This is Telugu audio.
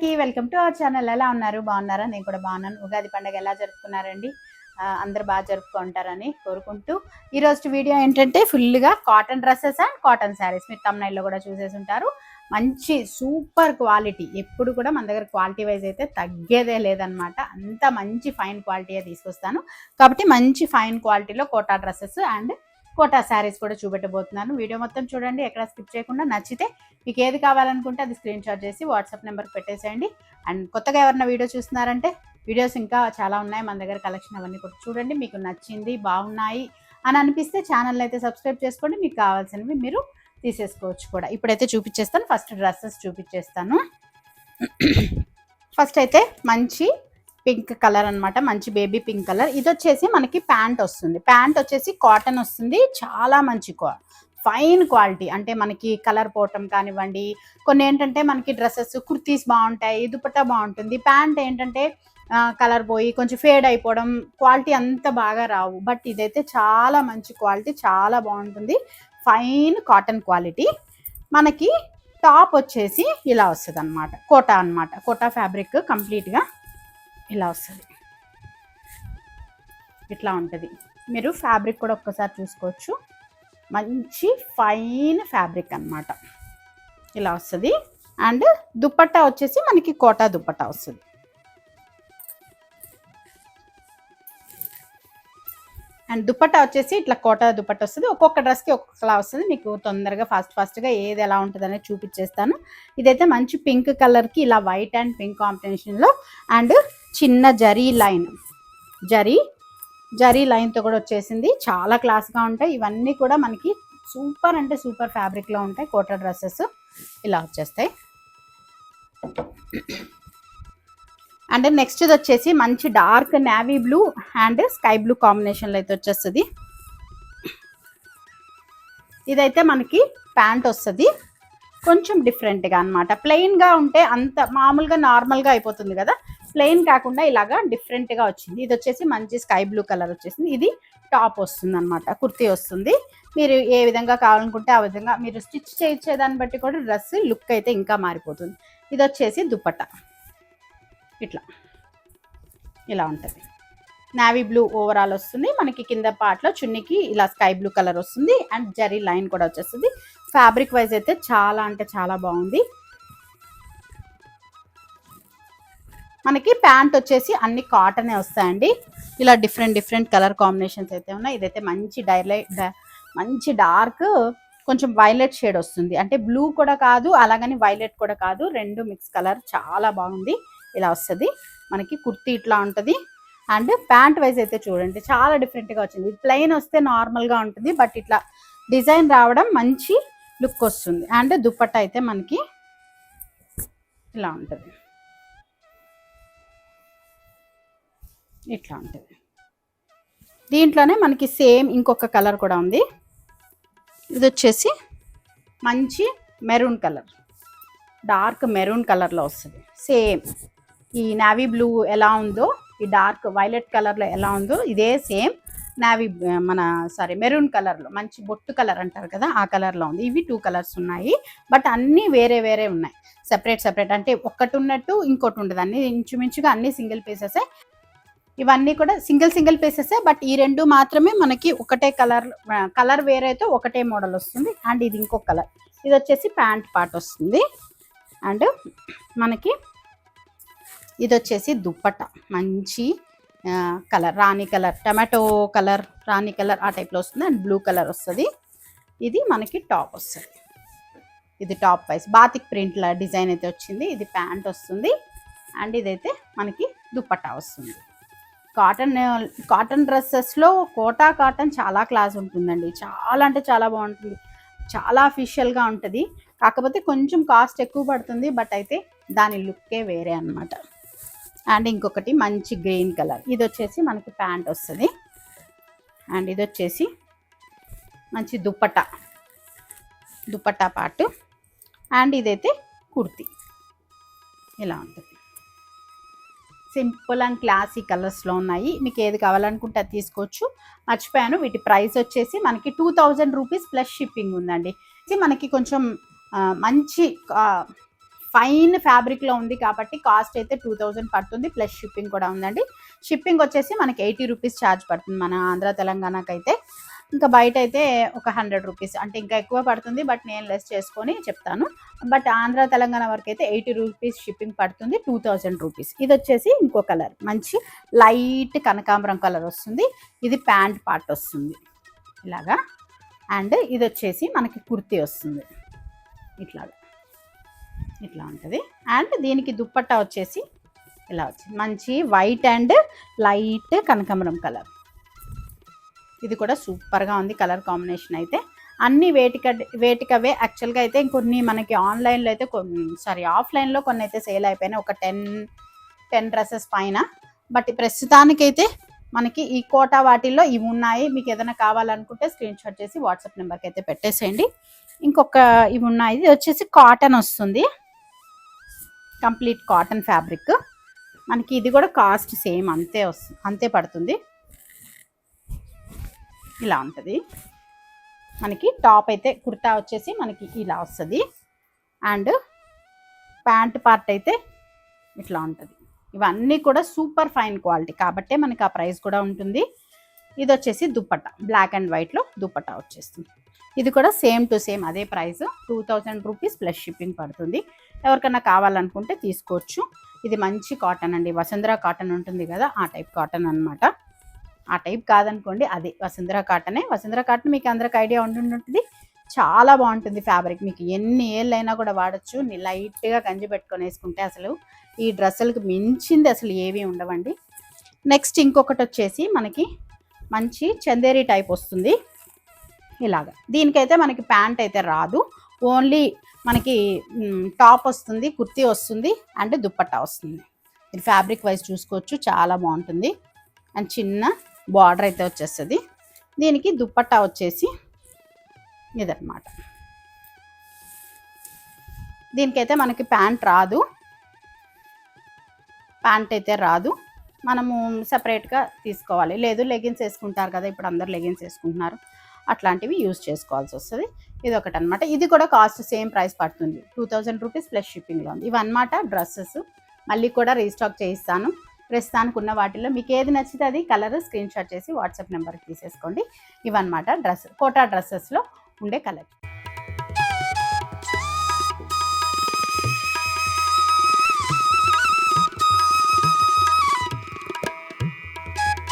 అందరికీ వెల్కమ్ టు అవర్ ఛానల్. ఎలా ఉన్నారు? బాగున్నారా? నేను కూడా బాగున్నాను. ఉగాది పండుగ ఎలా జరుపుకున్నారండి? అందరు బాగా జరుపుకుంటారని కోరుకుంటూ ఈరోజు వీడియో ఏంటంటే ఫుల్గా cotton dresses and cotton saris. మీరు తమ్నైల్లో కూడా చూసేసి ఉంటారు. మంచి సూపర్ క్వాలిటీ, ఎప్పుడు కూడా మన దగ్గర క్వాలిటీ వైజ్ అయితే తగ్గేదే లేదనమాట. అంత మంచి ఫైన్ క్వాలిటీయే తీసుకొస్తాను. కాబట్టి మంచి ఫైన్ క్వాలిటీలో కోటా డ్రెస్సెస్ అండ్ కోటా శారీస్ కూడా చూపెట్టబోతున్నాను. వీడియో మొత్తం చూడండి, ఎక్కడ స్కిప్ చేయకుండా. నచ్చితే మీకు ఏది కావాలనుకుంటే అది స్క్రీన్ షాట్ చేసి వాట్సాప్ నెంబర్కి పెట్టేసేయండి. అండ్ కొత్తగా ఎవరైనా వీడియో చూస్తున్నారంటే వీడియోస్ ఇంకా చాలా ఉన్నాయి మన దగ్గర, కలెక్షన్ అవన్నీ కూడా చూడండి. మీకు నచ్చింది, బాగున్నాయి అని అనిపిస్తే ఛానల్ అయితే సబ్స్క్రైబ్ చేసుకోండి. మీకు కావాల్సినవి మీరు తీసేసుకోవచ్చు కూడా. ఇప్పుడైతే చూపించేస్తాను. ఫస్ట్ డ్రెస్సెస్ చూపించేస్తాను. ఫస్ట్ అయితే మంచి పింక్ కలర్ అనమాట, మంచి బేబీ పింక్ కలర్. ఇది వచ్చేసి మనకి ప్యాంట్ వస్తుంది. ప్యాంట్ వచ్చేసి కాటన్ వస్తుంది. చాలా మంచి ఫైన్ క్వాలిటీ, అంటే మనకి కలర్ పోవటం కానివ్వండి. కొన్ని ఏంటంటే మనకి డ్రెస్సెస్ కుర్తీస్ బాగుంటాయి, దుపట్టా బాగుంటుంది. ప్యాంట్ ఏంటంటే కలర్ పోయి కొంచెం ఫేడ్ అయిపోవడం, క్వాలిటీ అంత బాగా రావు. బట్ ఇదైతే చాలా మంచి క్వాలిటీ, చాలా బాగుంటుంది. Fine cotton quality. మనకి టాప్ వచ్చేసి ఇలా వస్తుంది అనమాట, కోటా అనమాట. కోటా ఫ్యాబ్రిక్ కంప్లీట్గా ఇలా వస్తుంది, ఇట్లా ఉంటుంది. మీరు ఫ్యాబ్రిక్ కూడా ఒక్కసారి చూసుకోవచ్చు. మంచి ఫైన్ ఫ్యాబ్రిక్ అనమాట, ఇలా వస్తుంది. అండ్ దుపట్టా వచ్చేసి మనకి కోటా దుపట్టా వస్తుంది. అండ్ దుపట్టా వచ్చేసి ఇట్లా కోటా దుపట్టా వస్తుంది. ఒక్కొక్క డ్రెస్కి ఒక్కొక్కలా వస్తుంది. మీకు తొందరగా ఫాస్ట్గా ఏది ఎలా ఉంటుంది అనేది చూపించేస్తాను. ఇదైతే మంచి పింక్ కలర్కి ఇలా వైట్ అండ్ పింక్ కాంబినేషన్లో అండ్ చిన్న జరీ లైన్తో కూడా వచ్చేసింది. చాలా క్లాస్గా ఉంటాయి. ఇవన్నీ కూడా మనకి సూపర్ అంటే సూపర్ ఫ్యాబ్రిక్లో ఉంటాయి. కోటా డ్రెస్సెస్ ఇలా వచ్చేస్తాయి. అండ్ నెక్స్ట్ ఇది వచ్చేసి మంచి dark navy blue and sky blue కాంబినేషన్లో అయితే వచ్చేస్తుంది. ఇదైతే మనకి ప్యాంట్ వస్తుంది. కొంచెం డిఫరెంట్గా అనమాట. ప్లెయిన్గా ఉంటే అంత మామూలుగా నార్మల్గా అయిపోతుంది కదా, ప్లెయిన్ కాకుండా ఇలాగా డిఫరెంట్గా వచ్చింది. ఇది వచ్చేసి మంచి స్కై బ్లూ కలర్ వచ్చేసింది. ఇది టాప్ వస్తుంది అనమాట, కుర్తీ వస్తుంది. మీరు ఏ విధంగా కావాలనుకుంటే ఆ విధంగా మీరు స్టిచ్ చేయించేదాన్ని బట్టి కూడా డ్రెస్ లుక్ అయితే ఇంకా మారిపోతుంది. ఇది వచ్చేసి దుపట్టా ఇలా ఉంటుంది. నావీ బ్లూ ఓవరాల్ వస్తుంది. మనకి కింద పార్ట్లో చున్నీకి ఇలా స్కై బ్లూ కలర్ వస్తుంది అండ్ జరీ లైన్ కూడా వచ్చేస్తుంది. ఫ్యాబ్రిక్ వైజ్ అయితే చాలా అంటే చాలా బాగుంది. మనకి ప్యాంట్ వచ్చేసి అన్ని కాటనే వస్తాయండి. ఇలా డిఫరెంట్ కలర్ కాంబినేషన్స్ అయితే ఉన్నాయి. ఇదైతే మంచి డార్క్ కొంచెం వైలెట్ షేడ్ వస్తుంది. అంటే బ్లూ కూడా కాదు, అలాగని వైలెట్ కూడా కాదు, రెండు మిక్స్ కలర్. చాలా బాగుంది. ఇలా వస్తుంది. మనకి కుర్తీ ఇట్లా ఉంటుంది. అండ్ ప్యాంట్ వైజ్ అయితే చూడండి చాలా డిఫరెంట్గా వచ్చింది. ప్లెయిన్ వస్తే నార్మల్గా ఉంటుంది, బట్ ఇట్లా డిజైన్ రావడం మంచి లుక్ వస్తుంది. అండ్ దుపట్టా అయితే మనకి ఇలా ఉంటుంది, ఇట్లా ఉంటుంది. దీంట్లోనే మనకి సేమ్ ఇంకొక కలర్ కూడా ఉంది. ఇది వచ్చేసి మంచి మెరూన్ కలర్, డార్క్ మెరూన్ కలర్లో వస్తుంది. సేమ్ ఈ నావీ బ్లూ ఎలా ఉందో, ఈ డార్క్ వైలెట్ కలర్లో ఎలా ఉందో, ఇదే సేమ్ మెరూన్ కలర్లో, మంచి బొట్టు కలర్ అంటారు కదా, ఆ కలర్లో ఉంది. ఇవి 2 కలర్స్ ఉన్నాయి, బట్ అన్నీ వేరే ఉన్నాయి. సెపరేట్ అంటే ఒక్కటి ఉన్నట్టు ఇంకోటి ఉండదు. అన్నీ ఇంచుమించుగా అన్నీ సింగిల్ పీసెసే. ఇవన్నీ కూడా సింగిల్ పీసెసే, బట్ ఈ రెండు మాత్రమే మనకి ఒకటే కలర్ వేరే అయితే ఒకటే మోడల్ వస్తుంది. అండ్ ఇది ఇంకొక కలర్. ఇది వచ్చేసి ప్యాంట్ పార్ట్ వస్తుంది. అండ్ మనకి ఇది వచ్చేసి దుపట్టా మంచి కలర్, రాణి కలర్, టమాటో కలర్, రాణి కలర్ ఆ టైప్లో వస్తుంది. అండ్ బ్లూ కలర్ వస్తుంది. ఇది మనకి టాప్ వస్తుంది. ఇది టాప్ వైస్ బాతిక్ ప్రింట్ల డిజైన్ అయితే వచ్చింది. ఇది ప్యాంట్ వస్తుంది. అండ్ ఇదైతే మనకి దుపట్టా వస్తుంది. కాటన్ డ్రెస్సెస్లో కోటా కాటన్ చాలా క్లాస్ ఉంటుందండి. చాలా అంటే చాలా బాగుంటుంది, చాలా అఫీషియల్గా ఉంటుంది. కాకపోతే కొంచెం కాస్ట్ ఎక్కువ పడుతుంది, బట్ అయితే దాని లుక్కే వేరే అనమాట. అండ్ ఇంకొకటి మంచి గ్రీన్ కలర్. ఇది వచ్చేసి మనకి ప్యాంట్ వస్తుంది. అండ్ ఇది వచ్చేసి మంచి దుపట్టా పార్ట్. అండ్ ఇదైతే కుర్తీ ఇలా ఉంటుంది. సింపుల్ అండ్ క్లాసీ కలర్స్లో ఉన్నాయి. మీకు ఏది కావాలనుకుంటే అది తీసుకోవచ్చు. మర్చిపోయాను, వీటి ప్రైస్ వచ్చేసి మనకి 2000 రూపీస్ ప్లస్ షిప్పింగ్ ఉందండి. ఇది మనకి కొంచెం మంచి ఫైన్ ఫ్యాబ్రిక్లో ఉంది కాబట్టి కాస్ట్ అయితే 2000 పడుతుంది, ప్లస్ షిప్పింగ్ కూడా ఉందండి. షిప్పింగ్ వచ్చేసి మనకి 80 రూపీస్ ఛార్జ్ పడుతుంది మన ఆంధ్ర తెలంగాణకి అయితే. ఇంకా బయట అయితే ఒక 100 రూపీస్, అంటే ఇంకా ఎక్కువ పడుతుంది, బట్ నేను లెస్ చేసుకొని చెప్తాను. బట్ ఆంధ్ర తెలంగాణ వరకు అయితే 80 రూపీస్ షిప్పింగ్ పడుతుంది, 2000 రూపీస్. ఇది వచ్చేసి ఇంకో కలర్, మంచి లైట్ కనకాంబరం కలర్ వస్తుంది. ఇది ప్యాంట్ పార్ట్ వస్తుంది ఇలాగా. అండ్ ఇది వచ్చేసి మనకి కుర్తీ వస్తుంది ఇట్లాగా, ఇట్లా ఉంటుంది. అండ్ దీనికి దుప్పట్టా వచ్చేసి ఇలా వచ్చింది, మంచి వైట్ అండ్ లైట్ కనకాంబరం కలర్. ఇది కూడా సూపర్గా ఉంది కలర్ కాంబినేషన్ అయితే. అన్నీ వేటికవే. యాక్చువల్గా అయితే కొన్ని మనకి ఆన్లైన్లో అయితే ఆఫ్లైన్లో కొన్ని అయితే సేల్ అయిపోయినాయి, ఒక 10 డ్రెస్సెస్ పైన. బట్ ప్రస్తుతానికైతే మనకి ఈ కోటా వాటిల్లో ఇవి ఉన్నాయి. మీకు ఏదైనా కావాలనుకుంటే స్క్రీన్ షాట్ చేసి వాట్సాప్ నెంబర్కి అయితే పెట్టేసేయండి. ఇంకొక ఇవి ఉన్నాయి, ఇది వచ్చేసి కాటన్ వస్తుంది, కంప్లీట్ కాటన్ ఫ్యాబ్రిక్. మనకి ఇది కూడా కాస్ట్ సేమ్ అంతే పడుతుంది. ఇలా ఉంటుంది. మనకి టాప్ అయితే కుర్తా వచ్చేసి మనకి ఇలా వస్తుంది. అండ్ ప్యాంట్ పార్ట్ అయితే ఇట్లా ఉంటుంది. ఇవన్నీ కూడా సూపర్ ఫైన్ క్వాలిటీ కాబట్టే మనకి ఆ ప్రైస్ కూడా ఉంటుంది. ఇది వచ్చేసి దుప్పట్టా, బ్లాక్ అండ్ వైట్లో దుప్పట్టా వచ్చేస్తుంది. ఇది కూడా సేమ్ టు సేమ్ అదే ప్రైస్, 2000 రూపీస్ ప్లస్ షిప్పింగ్ పడుతుంది. ఎవరికైనా కావాలనుకుంటే తీసుకోవచ్చు. ఇది మంచి కాటన్ అండి, వసుంధరా కాటన్ ఉంటుంది కదా, ఆ టైప్ కాటన్ అనమాట. ఆ టైప్ కాదనుకోండి, అది వసుంధరా కాటనే. వసుంధరా కాటన్ మీకు అందరికి ఐడియా ఉంటుంటుంది. చాలా బాగుంటుంది ఫ్యాబ్రిక్, మీకు ఎన్ని ఏళ్ళైనా కూడా వాడచ్చు. లైట్గా గంజి పెట్టుకొని వేసుకుంటే అసలు ఈ డ్రెస్సులకు మించింది అసలు ఏవి ఉండవండి. నెక్స్ట్ ఇంకొకటి వచ్చేసి మనకి మంచి చందేరి టైప్ వస్తుంది ఇలాగా. దీనికైతే మనకి ప్యాంట్ అయితే రాదు, ఓన్లీ మనకి టాప్ వస్తుంది, కుర్తీ వస్తుంది అండ్ దుప్పట్టా వస్తుంది. ఇది ఫ్యాబ్రిక్ వైజ్ చూసుకోవచ్చు, చాలా బాగుంటుంది. అండ్ చిన్న బార్డర్ అయితే వచ్చేస్తుంది. దీనికి దుప్పట్టా వచ్చేసి ఇదన్నమాట. దీనికైతే మనకి ప్యాంట్ రాదు, ప్యాంట్ అయితే రాదు, మనము సపరేట్గా తీసుకోవాలి. లేదు లెగిన్స్ వేసుకుంటారు కదా, ఇప్పుడు అందరు లెగిన్స్ వేసుకుంటున్నారు, అట్లాంటివి యూజ్ చేసుకోవాల్సి వస్తుంది. ఇది ఒకటి అనమాట. ఇది కూడా కాస్ట్ సేమ్ ప్రైస్ పడుతుంది, 2000 రూపీస్ ప్లస్ షిప్పింగ్లో ఉంది. ఇవన్నమాట డ్రెస్సెస్. మళ్ళీ కూడా రీస్టాక్ చేయిస్తాను. ప్రస్తుతానికి ఉన్న వాటిల్లో మీకు ఏది నచ్చితే అది కలర్ స్క్రీన్ షాట్ చేసి వాట్సాప్ నెంబర్కి తీసేసుకోండి. ఇవన్నమాట కోటా డ్రెస్సెస్లో ఉండే కలర్.